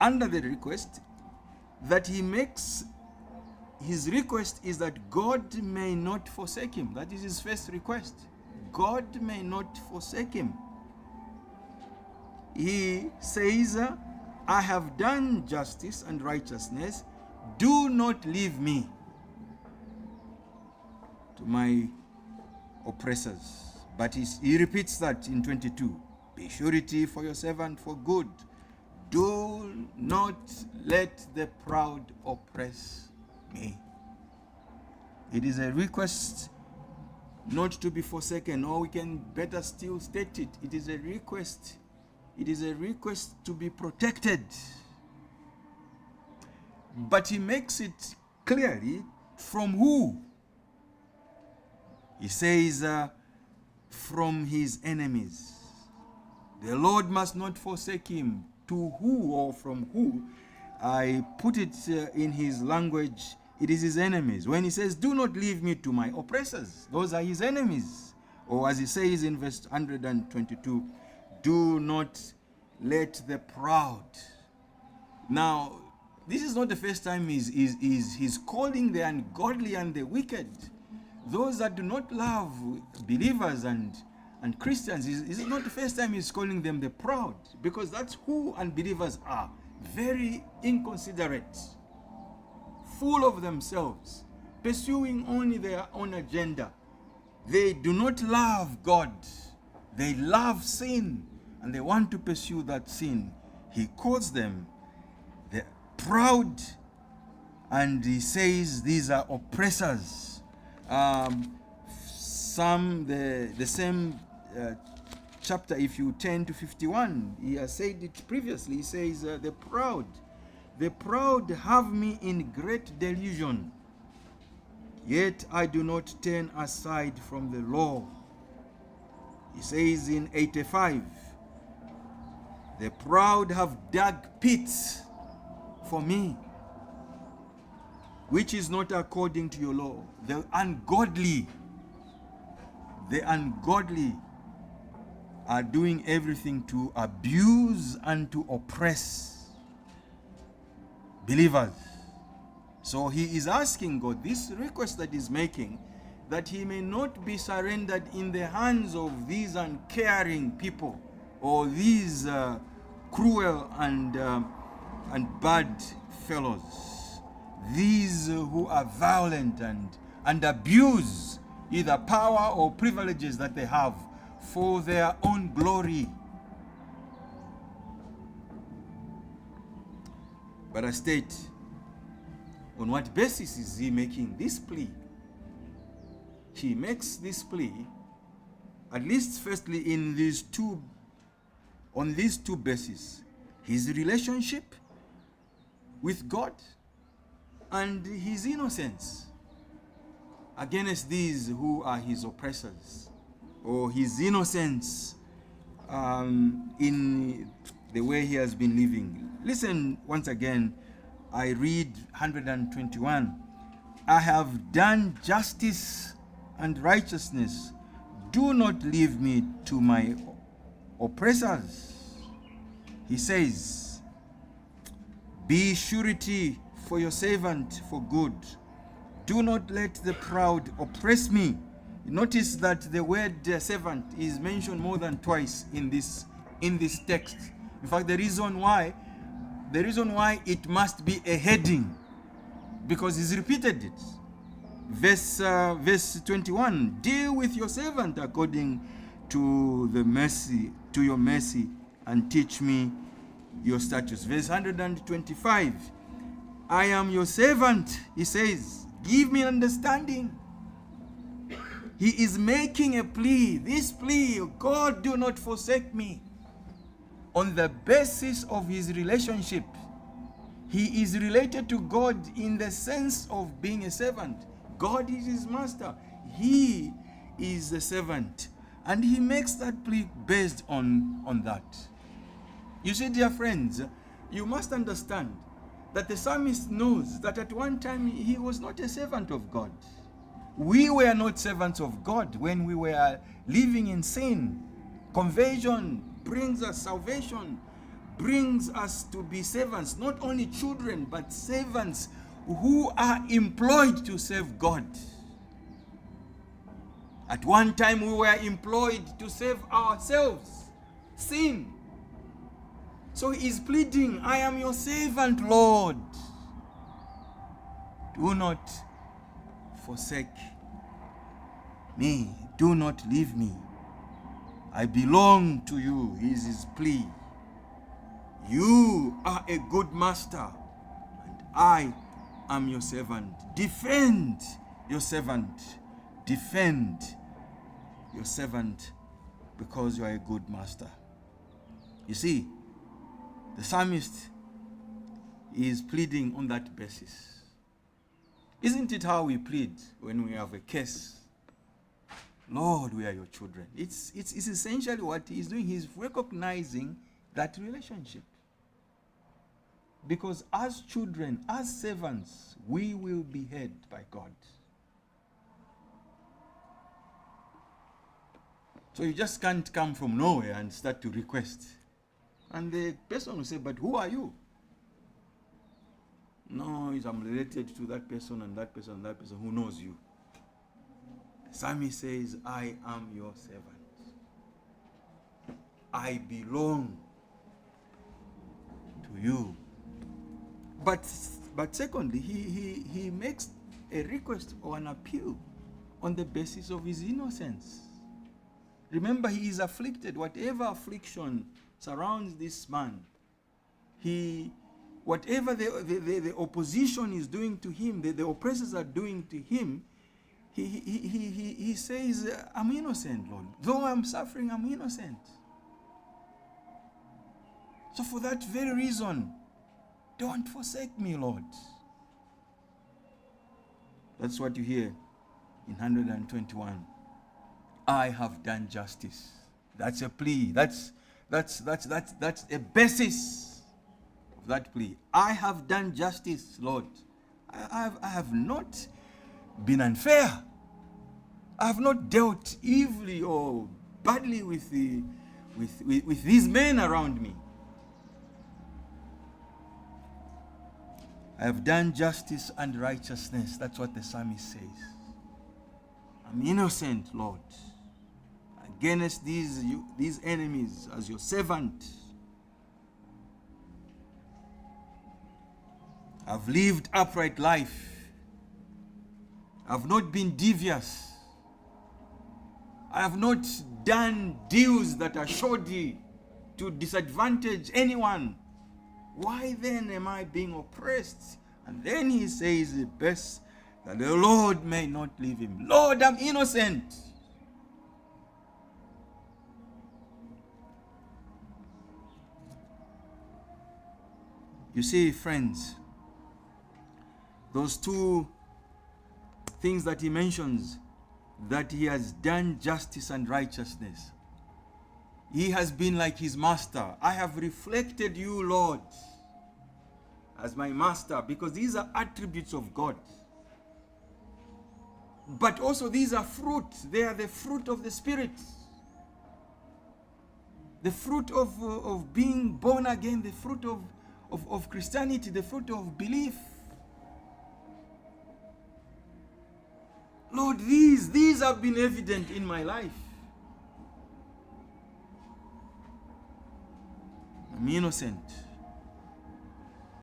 under the request that he makes. His request is that God may not forsake him. That is his first request. God may not forsake him. He says, I have done justice and righteousness. Do not leave me to my oppressors. But he repeats that in 22. Be surety for your servant for good. Do not let the proud oppress me. It is a request not to be forsaken, or we can better still state it. It is a request. It is a request to be protected. But he makes it clearly from who? He says, from his enemies. The Lord must not forsake him. To who or from who? I put it in his language, it is his enemies. When he says, do not leave me to my oppressors, those are his enemies. Or as he says in verse 122, do not let the proud. Now, this is not the first time he's calling the ungodly and the wicked, those that do not love believers and Christians. This is not the first time he's calling them the proud, because that's who unbelievers are. Very inconsiderate, full of themselves, pursuing only their own agenda. They do not love God. They love sin, and they want to pursue that sin. He calls them the proud, and he says these are oppressors. The same chapter, if you turn to 51, he has said it previously. He says, the proud have me in great delusion, yet I do not turn aside from the law. He says in 85, the proud have dug pits for me, which is not according to your law. The ungodly are doing everything to abuse and to oppress believers. So he is asking God, this request that he's making, that he may not be surrendered in the hands of these uncaring people, or these cruel and bad fellows, these who are violent and abuse either power or privileges that they have for their own glory. But I state, on what basis is he making this plea? He makes this plea, at least firstly, on these two bases: his relationship with God and his innocence against these who are his oppressors, or his innocence in the way he has been living. Listen once again, I read 121. I have done justice and righteousness. Do not leave me to my oppressors. He says, be surety for your servant for good. Do not let the proud oppress me. Notice that the word servant is mentioned more than twice in this text. In fact, the reason why it must be a heading, because he's repeated it. Verse 21, deal with your servant according to your mercy, and teach me your statutes. Verse 125, I am your servant, he says, give me understanding. He is making a plea, this plea, God, do not forsake me, on the basis of his relationship. He is related to God in the sense of being a servant. God is his master. He is the servant. And he makes that plea based on that. You see, dear friends, you must understand that the psalmist knows that at one time he was not a servant of God. We were not servants of God when we were living in sin. Conversion brings us salvation. brings us to be servants, not only children, but servants who are employed to serve God. At one time we were employed to save ourselves, sin. So he is pleading, I am your servant, Lord. Do not forsake me. Do not leave me. I belong to you, is his plea. You are a good master, and I am your servant. Defend your servant. Defend your servant, because you are a good master. You see, the psalmist is pleading on that basis. Isn't it how we plead when we have a case? Lord, we are your children. It's essentially what he is doing. He's recognizing that relationship. Because as children, as servants, we will be heard by God. So you just can't come from nowhere and start to request. And the person will say, but who are you? No, I'm related to that person and that person and that person. Who knows you? The psalmist says, I am your servant. I belong to you. But secondly, he makes a request or an appeal on the basis of his innocence. Remember, he is afflicted. Whatever affliction surrounds this man, whatever the opposition is doing to him, the oppressors are doing to him, he says, I'm innocent, Lord. Though I'm suffering, I'm innocent. So for that very reason, don't forsake me, Lord. That's what you hear in 121. I have done justice. That's a plea. That's a basis of that plea. I have done justice, Lord. I have not been unfair. I have not dealt evilly or badly with these men around me. I have done justice and righteousness. That's what the psalmist says. I'm innocent, Lord. Against these enemies, as your servant, I've lived upright life. I've not been devious. I have not done deals that are shoddy to disadvantage anyone. Why then am I being oppressed? And then he says the best, that the Lord may not leave him. Lord, I'm innocent. You see, friends, those two things that he mentions, that he has done justice and righteousness. He has been like his master. I have reflected you, Lord, as my master, because these are attributes of God. But also these are fruit. They are the fruit of the Spirit. The fruit of being born again, the fruit of Christianity, the fruit of belief. Lord, these have been evident in my life. I'm innocent.